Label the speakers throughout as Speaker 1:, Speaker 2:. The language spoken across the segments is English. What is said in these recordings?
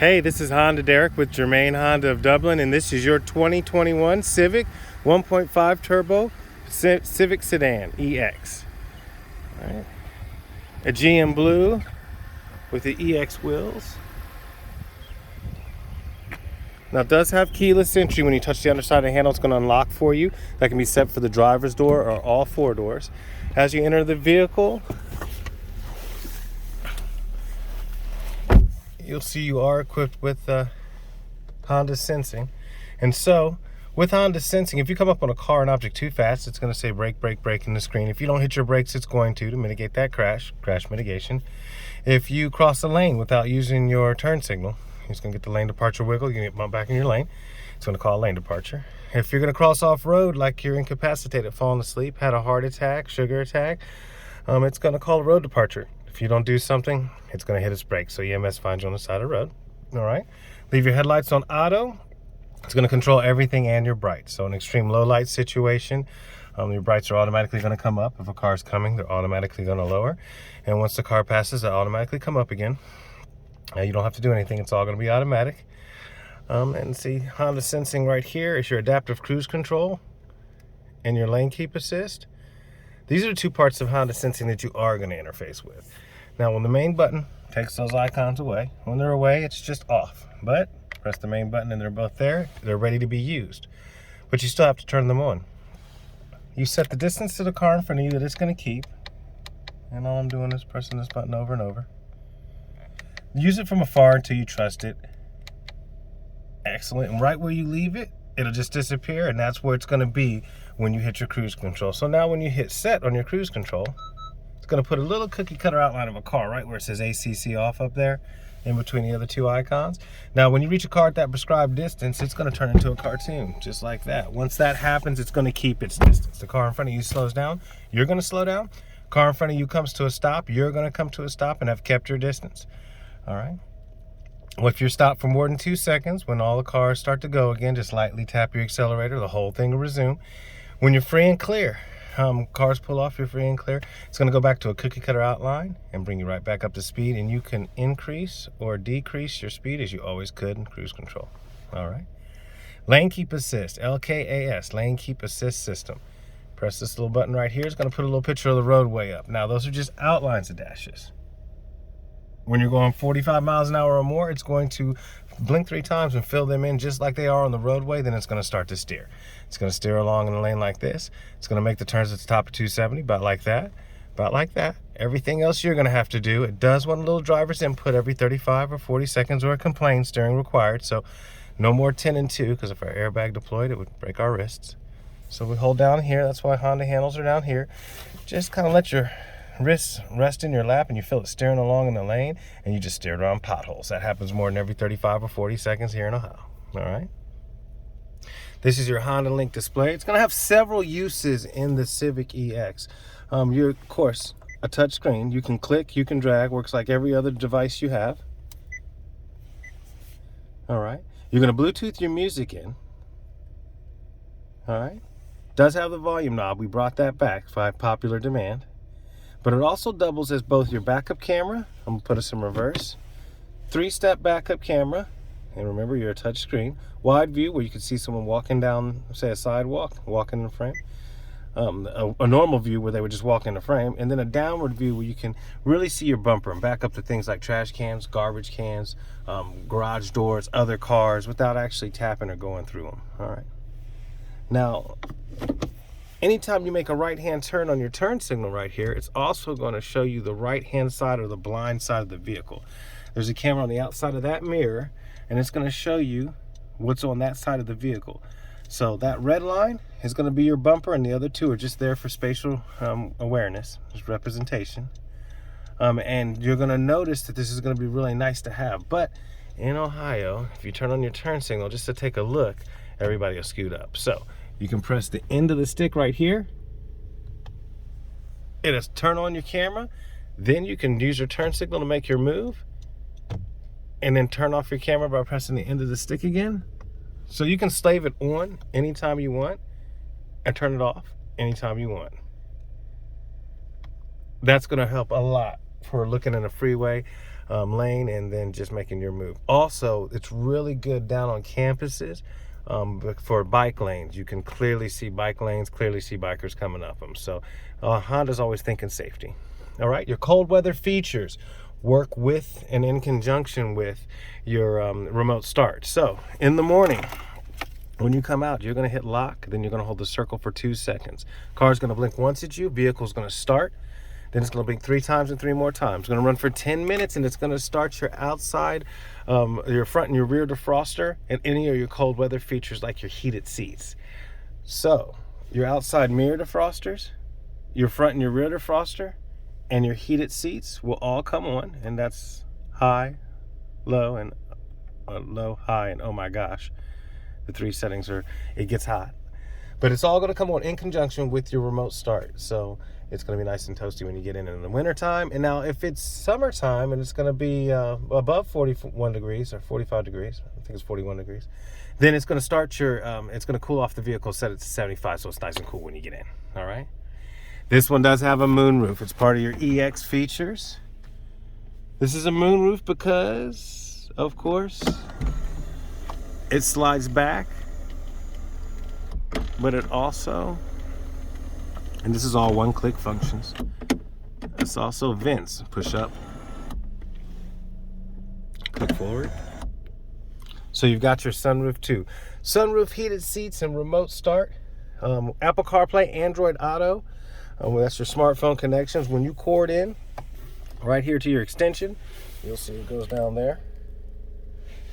Speaker 1: Hey, this is Honda Derek with Germain Honda of Dublin, and this is your 2021 Civic 1.5 Turbo Civic Sedan EX. All right. Aegean blue with the EX wheels. Now it does have keyless entry. When you touch the underside of the handle, it's going to unlock for you. That can be set for the driver's door or all four doors. As you enter the vehicle, you'll see you are equipped with Honda Sensing. And so, with Honda Sensing, if you come up on a car and object too fast, it's going to say brake, brake, brake in the screen. If you don't hit your brakes, it's going to mitigate that crash mitigation. If you cross a lane without using your turn signal, it's going to get the lane departure wiggle. You're going to get bumped back in your lane. It's going to call lane departure. If you're going to cross off-road like you're incapacitated, falling asleep, had a heart attack, sugar attack, it's going to call a road departure. If you don't do something, it's going to hit its brakes, so EMS finds you on the side of the road. All right. Leave your headlights on auto. It's going to control everything and your brights. So in extreme low light situation, your brights are automatically going to come up. If a car's coming, they're automatically going to lower. And once the car passes, they automatically come up again. You don't have to do anything. It's all going to be automatic. And see, Honda Sensing right here is your adaptive cruise control and your lane keep assist. These are the two parts of Honda Sensing that you are going to interface with. Now, when the main button takes those icons away, when they're away, it's just off. But press the main button and they're both there. They're ready to be used. But you still have to turn them on. You set the distance to the car in front of you that it's going to keep. And all I'm doing is pressing this button over and over. Use it from afar until you trust it. Excellent. And right where you leave it, it'll just disappear, and that's where it's going to be when you hit your cruise control. So now when you hit set on your cruise control, it's going to put a little cookie cutter outline of a car right where it says ACC off up there in between the other two icons. Now when you reach a car at that prescribed distance, it's going to turn into a cartoon just like that. Once that happens, it's going to keep its distance. The car in front of you slows down, you're going to slow down. Car in front of you comes to a stop, you're going to come to a stop and have kept your distance. All right. Well, if you're stopped for more than 2 seconds, when all the cars start to go again, just lightly tap your accelerator, the whole thing will resume. When you're free and clear, cars pull off, you're free and clear, it's going to go back to a cookie cutter outline and bring you right back up to speed, and you can increase or decrease your speed as you always could in cruise control. All right. Lane Keep Assist, LKAS, Lane Keep Assist System. Press this little button right here. It's going to put a little picture of the roadway up. Now, those are just outlines of dashes. When you're going 45 miles an hour or more, it's going to blink 3 times and fill them in just like they are on the roadway. Then it's going to start to steer. It's going to steer along in a lane like this. It's going to make the turns at the top of 270, about like that, about like that. Everything else you're going to have to do. It does want a little driver's input every 35 or 40 seconds, or a complaint, steering required. So no more 10 and 2, because if our airbag deployed, it would break our wrists. So we hold down here. That's why Honda handles are down here. Just kind of let your wrists rest in your lap and you feel it steering along in the lane, and you just steer around potholes. That happens more than every 35 or 40 seconds here in Ohio. All right. This is your Honda Link display. It's going to have several uses in the Civic EX. You're, of course, a touch screen. You can click, you can drag, works like every other device you have. All right. You're going to Bluetooth your music in. All right. Does have the volume knob. We brought that back by popular demand. But it also doubles as both your backup camera. I'm going to put us in reverse. 3-step backup camera. And remember, you're a touch screen. Wide view, where you can see someone walking down, say, a sidewalk, walking in the frame. A normal view where they would just walk in the frame. And then a downward view where you can really see your bumper and back up to things like trash cans, garbage cans, garage doors, other cars, without actually tapping or going through them. All right. Now, anytime you make a right-hand turn on your turn signal right here, it's also going to show you the right-hand side or the blind side of the vehicle. There's a camera on the outside of that mirror, and it's going to show you what's on that side of the vehicle. So that red line is going to be your bumper, and the other two are just there for spatial awareness, just representation. And you're going to notice that this is going to be really nice to have. But in Ohio, if you turn on your turn signal just to take a look, everybody will scoot up. So you can press the end of the stick right here. It'll turn on your camera. Then you can use your turn signal to make your move, and then turn off your camera by pressing the end of the stick again. So you can slave it on anytime you want and turn it off anytime you want. That's going to help a lot for looking in a freeway. lane and then just making your move. Also, it's really good down on campuses for bike lanes. You can clearly see bike lanes, clearly see bikers coming up them. So Honda's always thinking safety. All right, your cold weather features work with and in conjunction with your remote start. So in the morning, when you come out, you're going to hit lock, then you're going to hold the circle for 2 seconds. Car's going to blink once at you, vehicle's going to start, then it's going to blink 3 times and 3 more times. It's going to run for 10 minutes, and it's going to start your outside, your front and your rear defroster, and any of your cold weather features like your heated seats. So your outside mirror defrosters, your front and your rear defroster, and your heated seats will all come on, and that's high, low, and low, high, and oh my gosh. The 3 settings are, it gets hot. But it's all going to come on in conjunction with your remote start. So it's going to be nice and toasty when you get in the wintertime. And now if it's summertime and it's going to be above 41 degrees or 45 degrees, I think it's 41 degrees, then it's going to start your, it's going to cool off the vehicle, set it to 75, so it's nice and cool when you get in. All right. This one does have a moonroof. It's part of your EX features. This is a moonroof because, of course, it slides back, but it also, and this is all one-click functions, it's also vents. Push up, click forward. So you've got your sunroof too. Sunroof, heated seats, and remote start. Apple CarPlay, Android Auto. That's your smartphone connections. When you cord in right here to your extension, you'll see it goes down there.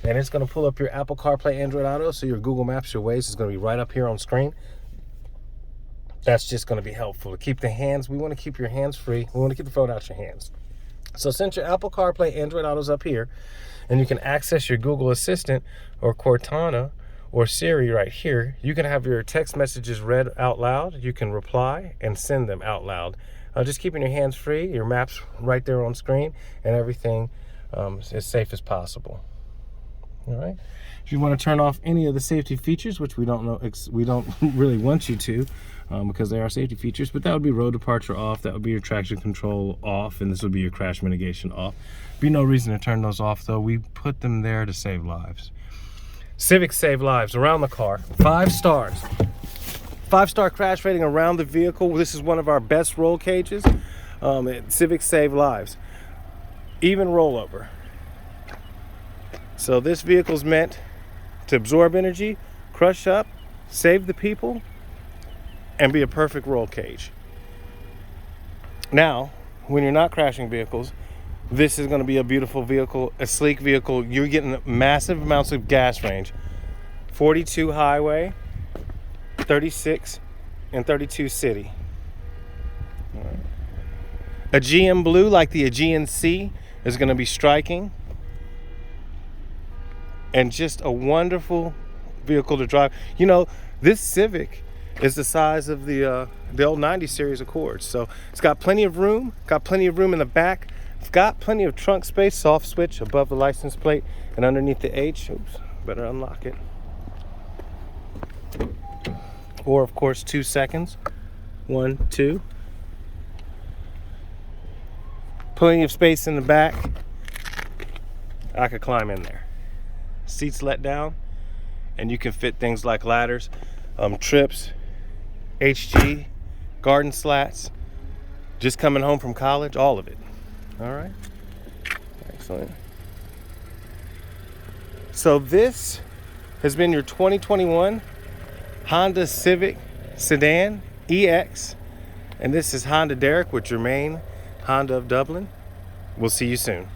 Speaker 1: And it's going to pull up your Apple CarPlay, Android Auto, so your Google Maps, your Waze is going to be right up here on screen. That's just going to be helpful to keep the hands. We want to keep your hands free. We want to keep the phone out your hands. So since your Apple CarPlay, Android Auto is up here, and you can access your Google Assistant or Cortana or Siri right here, you can have your text messages read out loud. You can reply and send them out loud. Just keeping your hands free, your maps right there on screen, and everything as safe as possible. All right. If you want to turn off any of the safety features, which we don't really want you to, because they are safety features, but that would be road departure off, that would be your traction control off, and this would be your crash mitigation off. Be no reason to turn those off, though. We put them there to save lives. Civic save lives around the car. 5 stars. 5-star crash rating around the vehicle. This is one of our best roll cages. Civic save lives. Even rollover. So this vehicle's meant to absorb energy, crush up, save the people, and be a perfect roll cage. Now, when you're not crashing vehicles, this is going to be a beautiful vehicle, a sleek vehicle. You're getting massive amounts of gas range. 42 highway, 36 and 32 city. All right. Aegean blue, like the Aegean Sea, is going to be striking. And just a wonderful vehicle to drive. You know, this Civic is the size of the old 90 series Accords. So it's got plenty of room, in the back. It's got plenty of trunk space, soft switch above the license plate and underneath the H. Oops, better unlock it. Or of course 2 seconds. 1, 2. Plenty of space in the back. I could climb in there. Seats let down, and you can fit things like ladders, trips, HG, garden slats, just coming home from college, all of it. All right, excellent. So this has been your 2021 Honda Civic Sedan EX, and this is Honda Derek with Jermaine Honda of Dublin. We'll see you soon.